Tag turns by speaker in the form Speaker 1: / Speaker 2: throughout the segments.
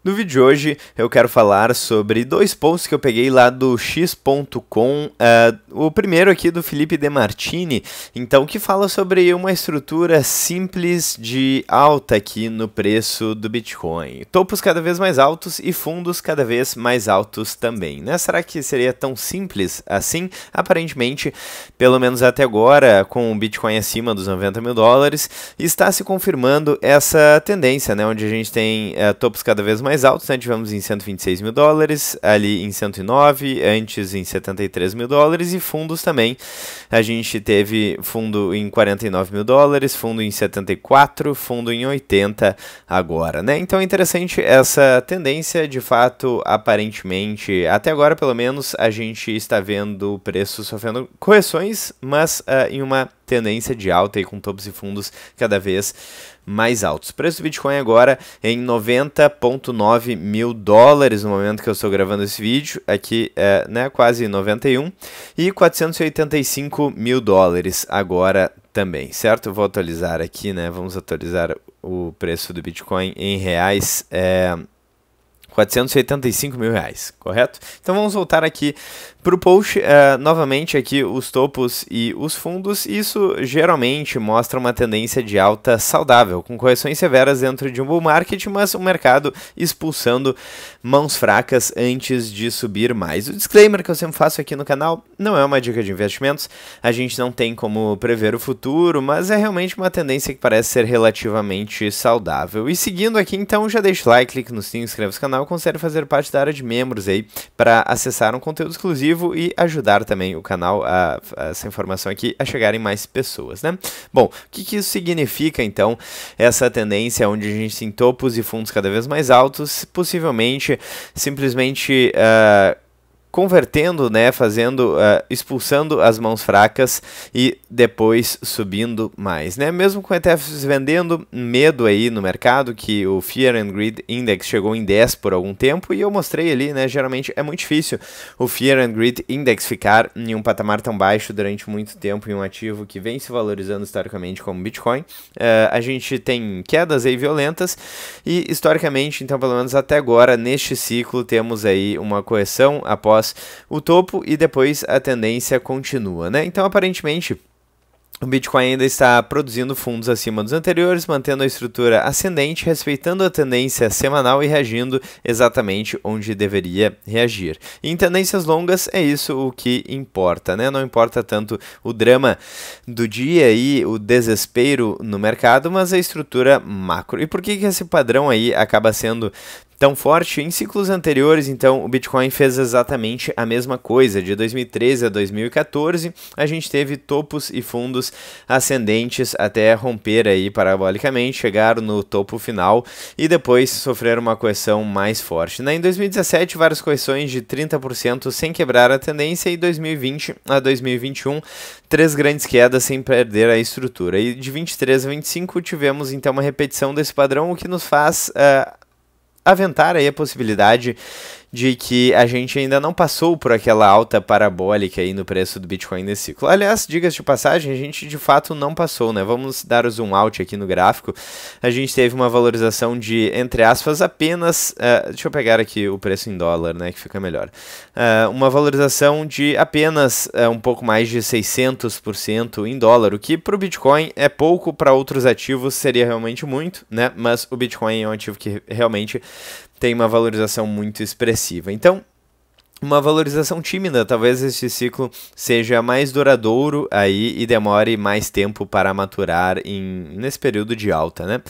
Speaker 1: No vídeo de hoje eu quero falar sobre dois posts que eu peguei lá do x.com, o primeiro aqui do Felipe De Martini, então, que fala sobre uma estrutura simples de alta aqui no preço do Bitcoin. Topos cada vez mais altos e fundos cada vez mais altos também, né? Será que seria tão simples assim? Aparentemente, pelo menos até agora, com o Bitcoin acima dos 90 mil dólares, está se confirmando essa tendência, né? Onde a gente tem topos cada vez mais altos, né? Tivemos em 126 mil dólares, ali em 109, antes em 73 mil dólares, e fundos também. A gente teve fundo em 49 mil dólares, fundo em 74, fundo em 80 agora, né? Então é interessante essa tendência, de fato, aparentemente, até agora pelo menos, a gente está vendo o preço sofrendo correções, mas em uma tendência de alta e com topos e fundos cada vez mais altos. O preço do Bitcoin agora em 90,9 mil dólares no momento que eu estou gravando esse vídeo, aqui né, quase 91, e 485 mil dólares agora também, certo? Eu vou atualizar aqui, né? Vamos atualizar o preço do Bitcoin em reais, 485 mil reais, correto? Então vamos voltar aqui para o post, novamente aqui os topos e os fundos. Isso geralmente mostra uma tendência de alta saudável, com correções severas dentro de um bull market, mas o mercado expulsando mãos fracas antes de subir mais. O disclaimer que eu sempre faço aqui no canal não é uma dica de investimentos, a gente não tem como prever o futuro, mas é realmente uma tendência que parece ser relativamente saudável. E seguindo aqui, então, já deixa o like, clique no sininho, inscreva-se no canal, considere fazer parte da área de membros aí para acessar um conteúdo exclusivo e ajudar também o canal, essa informação aqui, a chegar em mais pessoas, né? Bom, o que isso significa, então, essa tendência onde a gente tem topos e fundos cada vez mais altos, possivelmente, simplesmente convertendo, né, expulsando as mãos fracas e depois subindo mais, né? Mesmo com ETFs vendendo, medo aí no mercado, que o Fear and Greed Index chegou em 10 por algum tempo, e eu mostrei ali, né, geralmente é muito difícil o Fear and Greed Index ficar em um patamar tão baixo durante muito tempo em um ativo que vem se valorizando historicamente como Bitcoin. A gente tem quedas aí violentas e historicamente, então, pelo menos até agora, neste ciclo, temos aí uma correção após o topo e depois a tendência continua, né? Então, aparentemente, o Bitcoin ainda está produzindo fundos acima dos anteriores, mantendo a estrutura ascendente, respeitando a tendência semanal e reagindo exatamente onde deveria reagir. E em tendências longas é isso o que importa, né? Não importa tanto o drama do dia e o desespero no mercado, mas a estrutura macro. E por que esse padrão aí acaba sendo tão forte? Em ciclos anteriores, então, o Bitcoin fez exatamente a mesma coisa. De 2013 a 2014, a gente teve topos e fundos ascendentes até romper aí parabolicamente, chegar no topo final e depois sofrer uma correção mais forte, né? Em 2017, várias correções de 30% sem quebrar a tendência, e 2020 a 2021, 3 grandes quedas sem perder a estrutura. E de 23 a 25 tivemos então uma repetição desse padrão, o que nos faz aventar aí a possibilidade de que a gente ainda não passou por aquela alta parabólica aí no preço do Bitcoin nesse ciclo. Aliás, diga-se de passagem, a gente de fato não passou, né? Vamos dar o zoom out aqui no gráfico. A gente teve uma valorização de, entre aspas, apenas, deixa eu pegar aqui o preço em dólar, né, que fica melhor. Uma valorização de apenas um pouco mais de 600% em dólar, o que para o Bitcoin é pouco, para outros ativos seria realmente muito, né? Mas o Bitcoin é um ativo que realmente tem uma valorização muito expressiva. Então, uma valorização tímida, talvez este ciclo seja mais duradouro aí e demore mais tempo para maturar nesse período de alta, né?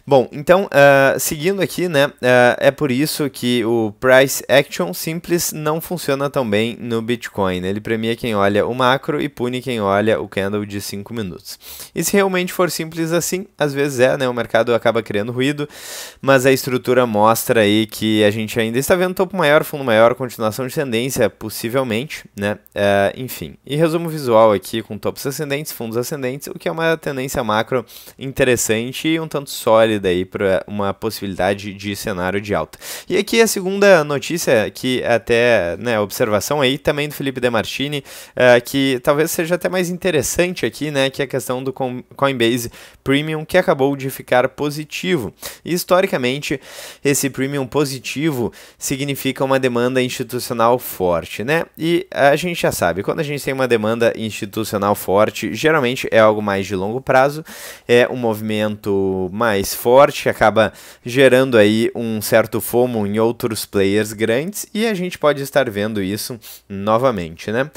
Speaker 1: Bom, então, seguindo aqui, né, é por isso que o Price Action simples não funciona tão bem no Bitcoin, né? Ele premia quem olha o macro e pune quem olha o candle de 5 minutos. E se realmente for simples assim, às vezes né? O mercado acaba criando ruído, mas a estrutura mostra aí que a gente ainda está vendo topo maior, fundo maior, continuação de tendência, possivelmente, né? Enfim, e resumo visual aqui com topos ascendentes, fundos ascendentes, o que é uma tendência macro interessante e um tanto sólida aí para uma possibilidade de cenário de alta. E aqui a segunda notícia, que até, né, observação aí também do Felipe Demartini, que talvez seja até mais interessante aqui, né, que é a questão do Coinbase Premium, que acabou de ficar positivo. E historicamente, esse Premium positivo significa uma demanda institucional forte, né? E a gente já sabe, quando a gente tem uma demanda institucional forte, geralmente é algo mais de longo prazo, é um movimento mais forte, acaba gerando aí um certo FOMO em outros players grandes, e a gente pode estar vendo isso novamente, né?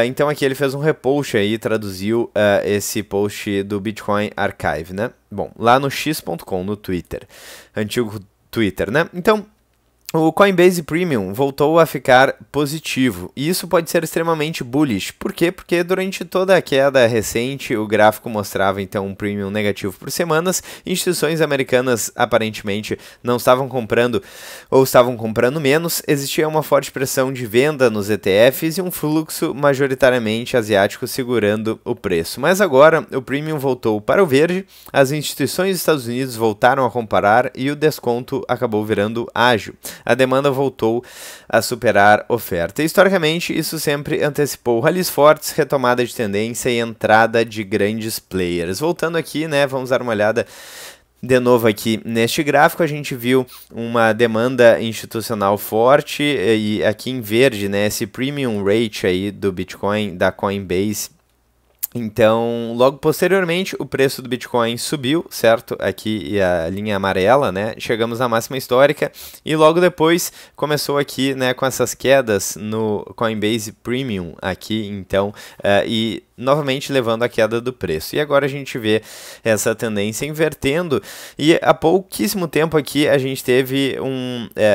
Speaker 1: Então aqui ele fez um repost aí, traduziu esse post do Bitcoin Archive, né? Bom, lá no x.com, no Twitter, antigo Twitter, né? Então, o Coinbase Premium voltou a ficar positivo, e isso pode ser extremamente bullish. Por quê? Porque durante toda a queda recente, o gráfico mostrava então um Premium negativo por semanas, instituições americanas aparentemente não estavam comprando ou estavam comprando menos, existia uma forte pressão de venda nos ETFs e um fluxo majoritariamente asiático segurando o preço. Mas agora o Premium voltou para o verde, as instituições dos Estados Unidos voltaram a comprar e o desconto acabou virando ágil. A demanda voltou a superar oferta. Historicamente, isso sempre antecipou rallies fortes, retomada de tendência e entrada de grandes players. Voltando aqui, né, vamos dar uma olhada de novo aqui neste gráfico. A gente viu uma demanda institucional forte e aqui em verde, né, esse premium rate aí do Bitcoin da Coinbase. Então, logo posteriormente, o preço do Bitcoin subiu, certo? Aqui a linha amarela, né? Chegamos à máxima histórica e logo depois começou aqui, né, com essas quedas no Coinbase Premium aqui, então, e novamente levando a queda do preço. E agora a gente vê essa tendência invertendo e há pouquíssimo tempo aqui a gente teve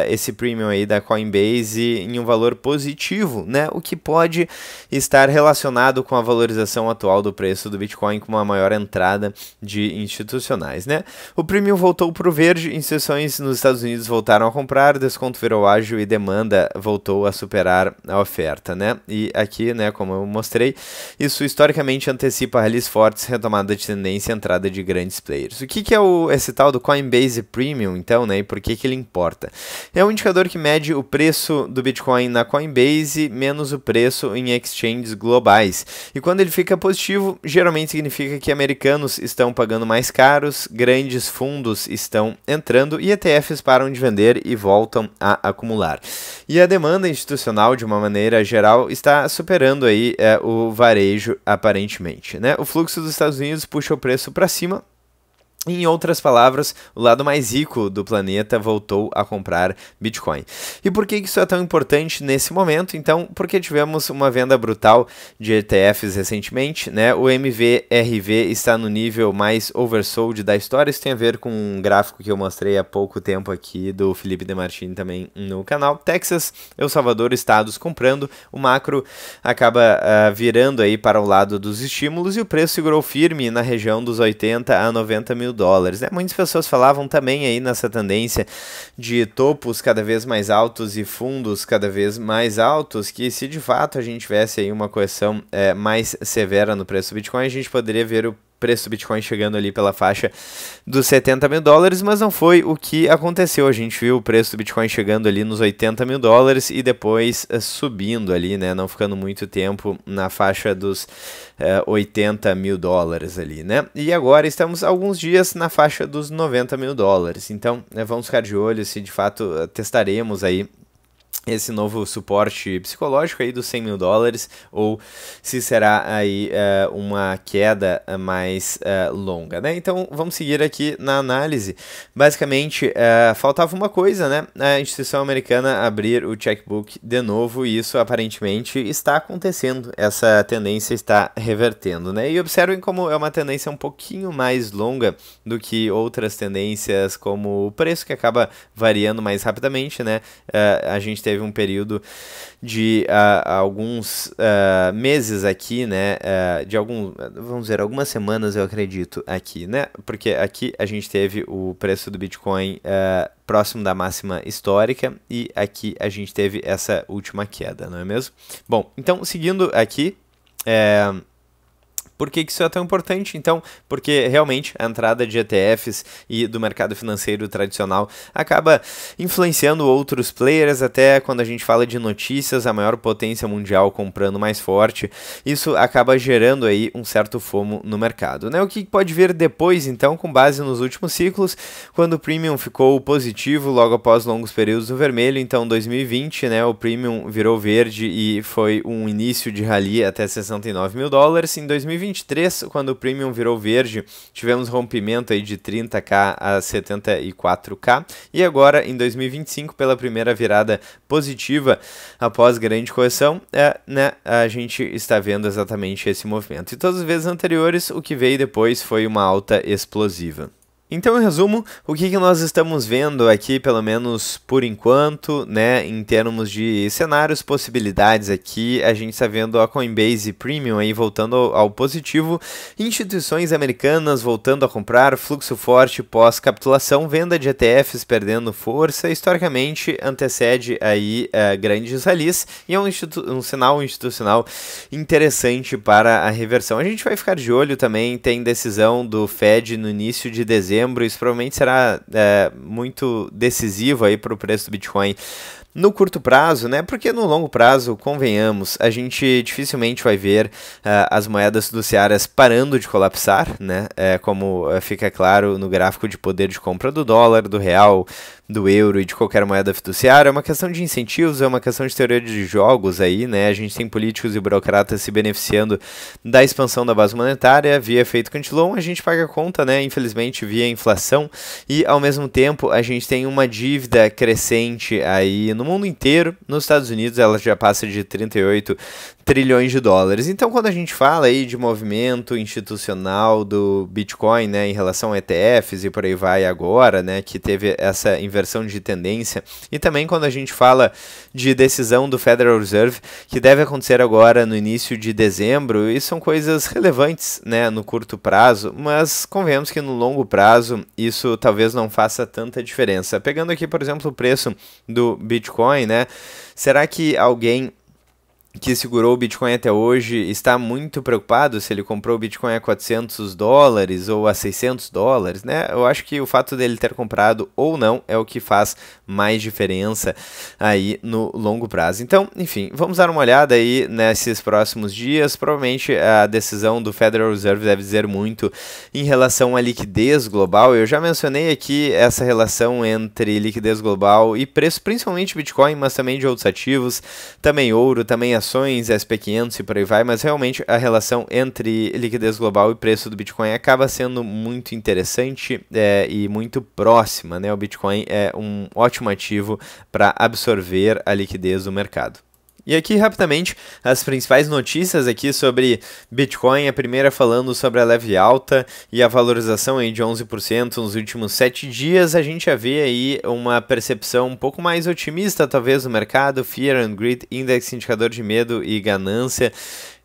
Speaker 1: esse premium aí da Coinbase em um valor positivo, né? O que pode estar relacionado com a valorização atual do preço do Bitcoin, com uma maior entrada de institucionais, né? O premium voltou para o verde, instituições nos Estados Unidos voltaram a comprar, desconto virou ágil e demanda voltou a superar a oferta, né? E aqui, né, como eu mostrei, isso historicamente antecipa rallies fortes, retomada de tendência e entrada de grandes players. O que é esse tal do Coinbase Premium, então, né? E por que ele importa? É um indicador que mede o preço do Bitcoin na Coinbase menos o preço em exchanges globais. E quando ele fica positivo, geralmente significa que americanos estão pagando mais caros, grandes fundos estão entrando e ETFs param de vender e voltam a acumular. E a demanda institucional, de uma maneira geral, está superando aí o varejo, aparentemente, né? O fluxo dos Estados Unidos puxa o preço para cima. Em outras palavras, o lado mais rico do planeta voltou a comprar Bitcoin. E por que isso é tão importante nesse momento? Então, porque tivemos uma venda brutal de ETFs recentemente, né? O MVRV está no nível mais oversold da história. Isso tem a ver com um gráfico que eu mostrei há pouco tempo aqui do Felipe Demartini também no canal. Texas, El Salvador, estados comprando. O macro acaba virando aí para o lado dos estímulos e o preço segurou firme na região dos 80 a 90 mil dólares, né? Muitas pessoas falavam também aí nessa tendência de topos cada vez mais altos e fundos cada vez mais altos, que se de fato a gente tivesse aí uma correção mais severa no preço do Bitcoin, a gente poderia ver o preço do Bitcoin chegando ali pela faixa dos 70 mil dólares, mas não foi o que aconteceu. A gente viu o preço do Bitcoin chegando ali nos 80 mil dólares e depois subindo ali, né? Não ficando muito tempo na faixa dos 80 mil dólares ali, né? E agora estamos alguns dias na faixa dos 90 mil dólares. Então, vamos ficar de olho se de fato testaremos aí esse novo suporte psicológico aí dos 100 mil dólares, ou se será aí uma queda mais longa, né? Então vamos seguir aqui na análise. Basicamente faltava uma coisa, né? A instituição americana abrir o checkbook de novo, e isso aparentemente está acontecendo. Essa tendência está revertendo, né? E observem como é uma tendência um pouquinho mais longa do que outras tendências, como o preço, que acaba variando mais rapidamente, né? A gente teve teve um período de alguns meses aqui, né, vamos dizer, algumas semanas eu acredito aqui, né, porque aqui a gente teve o preço do Bitcoin próximo da máxima histórica e aqui a gente teve essa última queda, não é mesmo? Bom, então seguindo aqui, por que isso é tão importante? Então, porque realmente a entrada de ETFs e do mercado financeiro tradicional acaba influenciando outros players, até quando a gente fala de notícias, a maior potência mundial comprando mais forte, isso acaba gerando aí um certo FOMO no mercado, né? O que pode vir depois, então, com base nos últimos ciclos, quando o Premium ficou positivo logo após longos períodos no vermelho, então 2020, né, o Premium virou verde e foi um início de rally até $69 mil. Em 2023, quando o Premium virou verde, tivemos rompimento aí de 30k a 74k, e agora em 2025, pela primeira virada positiva após grande correção, né, a gente está vendo exatamente esse movimento. E todas as vezes anteriores, o que veio depois foi uma alta explosiva. Então, em resumo, o que nós estamos vendo aqui, pelo menos por enquanto, né, em termos de cenários, possibilidades aqui, a gente está vendo a Coinbase Premium aí voltando ao positivo, instituições americanas voltando a comprar, fluxo forte pós-capitulação, venda de ETFs perdendo força, historicamente antecede aí grandes rallies e é um sinal institucional interessante para a reversão. A gente vai ficar de olho também, tem decisão do Fed no início de dezembro, isso provavelmente será muito decisivo aí para o preço do Bitcoin no curto prazo, né? Porque no longo prazo, convenhamos, a gente dificilmente vai ver as moedas fiduciárias parando de colapsar, né? Como fica claro no gráfico de poder de compra do dólar, do real, do euro e de qualquer moeda fiduciária. É uma questão de incentivos, é uma questão de teoria de jogos aí, né? A gente tem políticos e burocratas se beneficiando da expansão da base monetária via efeito Cantillon, a gente paga a conta, né? Infelizmente, via inflação, e ao mesmo tempo a gente tem uma dívida crescente aí no mundo inteiro. Nos Estados Unidos ela já passa de 38 trilhões de dólares. Então, quando a gente fala aí de movimento institucional do Bitcoin, né, em relação a ETFs e por aí vai agora, né, que teve essa inversão de tendência, e também quando a gente fala de decisão do Federal Reserve, que deve acontecer agora no início de dezembro, e são coisas relevantes, né, no curto prazo, mas convenhamos que no longo prazo isso talvez não faça tanta diferença. Pegando aqui, por exemplo, o preço do Bitcoin, né, será que alguém que segurou o Bitcoin até hoje está muito preocupado se ele comprou o Bitcoin a $400 ou a $600, né? Eu acho que o fato dele ter comprado ou não é o que faz mais diferença aí no longo prazo. Então, enfim, vamos dar uma olhada aí nesses próximos dias. Provavelmente a decisão do Federal Reserve deve dizer muito em relação à liquidez global. Eu já mencionei aqui essa relação entre liquidez global e preço, principalmente Bitcoin, mas também de outros ativos, também ouro, também ações, SP500 e por aí vai, mas realmente a relação entre liquidez global e preço do Bitcoin acaba sendo muito interessante e muito próxima, né? O Bitcoin é um ótimo ativo para absorver a liquidez do mercado. E aqui, rapidamente, as principais notícias aqui sobre Bitcoin. A primeira falando sobre a leve alta e a valorização aí de 11% nos últimos 7 dias. A gente já vê aí uma percepção um pouco mais otimista, talvez, no mercado. Fear and Greed Index, indicador de medo e ganância.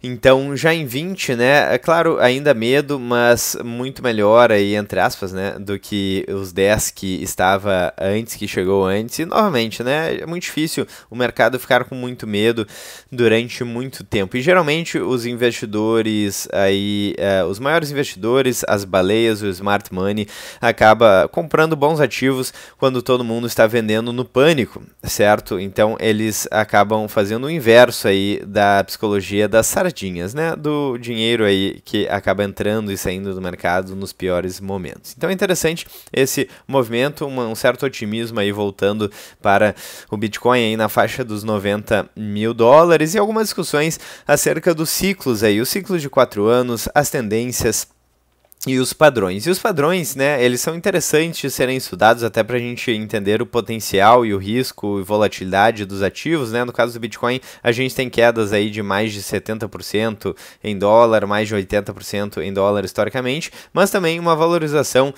Speaker 1: Então, já em 20, né, é claro, ainda medo, mas muito melhor aí, entre aspas, né, do que os 10 que estava antes, que chegou antes. E, novamente, né, é muito difícil o mercado ficar com muito medo durante muito tempo. E, geralmente, os investidores aí, os maiores investidores, as baleias, o smart money, acaba comprando bons ativos quando todo mundo está vendendo no pânico, certo? Então, eles acabam fazendo o inverso aí da psicologia da sardinhas, né, do dinheiro aí que acaba entrando e saindo do mercado nos piores momentos. Então é interessante esse movimento, um certo otimismo aí voltando para o Bitcoin aí na faixa dos $90 mil e algumas discussões acerca dos ciclos aí, os ciclos de 4 anos, as tendências e os padrões. E os padrões, né, eles são interessantes de serem estudados até para a gente entender o potencial e o risco e volatilidade dos ativos, né? No caso do Bitcoin, a gente tem quedas aí de mais de 70% em dólar, mais de 80% em dólar historicamente, mas também uma valorização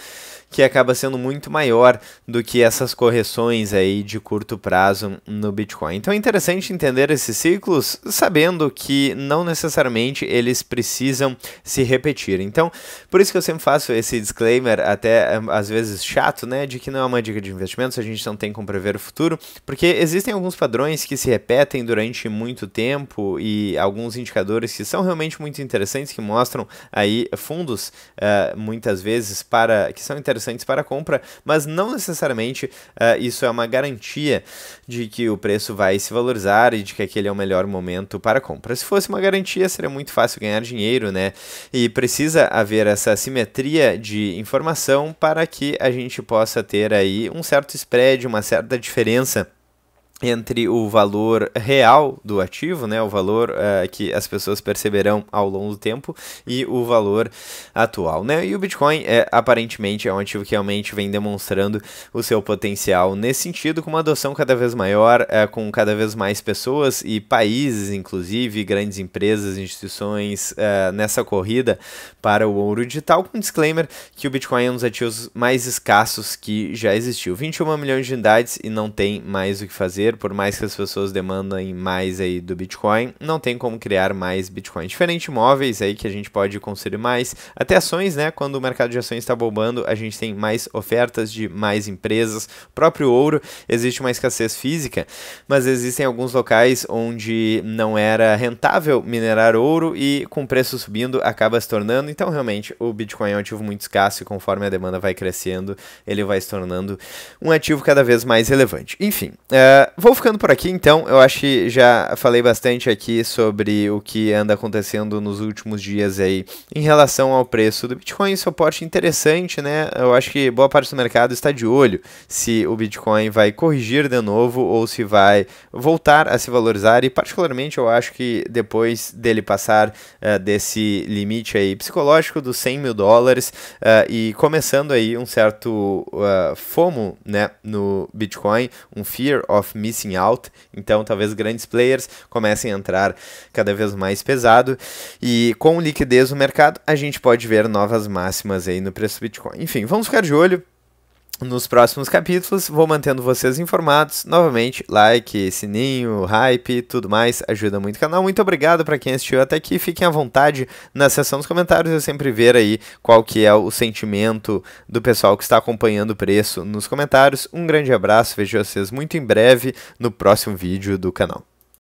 Speaker 1: que acaba sendo muito maior do que essas correções aí de curto prazo no Bitcoin. Então é interessante entender esses ciclos sabendo que não necessariamente eles precisam se repetir. Então, por isso que eu sempre faço esse disclaimer, até às vezes chato, né, de que não é uma dica de investimentos, a gente não tem como prever o futuro, porque existem alguns padrões que se repetem durante muito tempo e alguns indicadores que são realmente muito interessantes, que mostram aí fundos muitas vezes que são interessantes para compra, mas não necessariamente isso é uma garantia de que o preço vai se valorizar e de que aquele é o melhor momento para compra. Se fosse uma garantia, seria muito fácil ganhar dinheiro, né? E precisa haver essa simetria de informação para que a gente possa ter aí um certo spread, uma certa diferença entre o valor real do ativo, né, o valor que as pessoas perceberão ao longo do tempo e o valor atual, né, e o Bitcoin aparentemente é um ativo que realmente vem demonstrando o seu potencial nesse sentido, com uma adoção cada vez maior, com cada vez mais pessoas e países, inclusive grandes empresas, instituições nessa corrida para o ouro digital, com um disclaimer que o Bitcoin é um dos ativos mais escassos que já existiu, 21 milhões de unidades e não tem mais o que fazer. Por mais que as pessoas demandem mais aí do Bitcoin, não tem como criar mais Bitcoin. Diferente de imóveis aí que a gente pode construir mais, até ações, né? Quando o mercado de ações está bombando, a gente tem mais ofertas de mais empresas. O próprio ouro, existe uma escassez física, mas existem alguns locais onde não era rentável minerar ouro e com o preço subindo acaba se tornando. Então, realmente, o Bitcoin é um ativo muito escasso e conforme a demanda vai crescendo, ele vai se tornando um ativo cada vez mais relevante. Enfim, vou ficando por aqui, então. Eu acho que já falei bastante aqui sobre o que anda acontecendo nos últimos dias aí em relação ao preço do Bitcoin. Suporte interessante, né? Eu acho que boa parte do mercado está de olho se o Bitcoin vai corrigir de novo ou se vai voltar a se valorizar. E particularmente eu acho que depois dele passar desse limite aí psicológico dos 100 mil dólares e começando aí um certo FOMO, né, no Bitcoin, um Fear of Missing Out, então talvez grandes players comecem a entrar cada vez mais pesado e com liquidez no mercado a gente pode ver novas máximas aí no preço do Bitcoin. Enfim, vamos ficar de olho nos próximos capítulos, vou mantendo vocês informados. Novamente, like, sininho, hype, tudo mais, ajuda muito o canal. Muito obrigado para quem assistiu até aqui. Fiquem à vontade na seção dos comentários, eu sempre ver aí qual que é o sentimento do pessoal que está acompanhando o preço nos comentários. Um grande abraço, vejo vocês muito em breve no próximo vídeo do canal.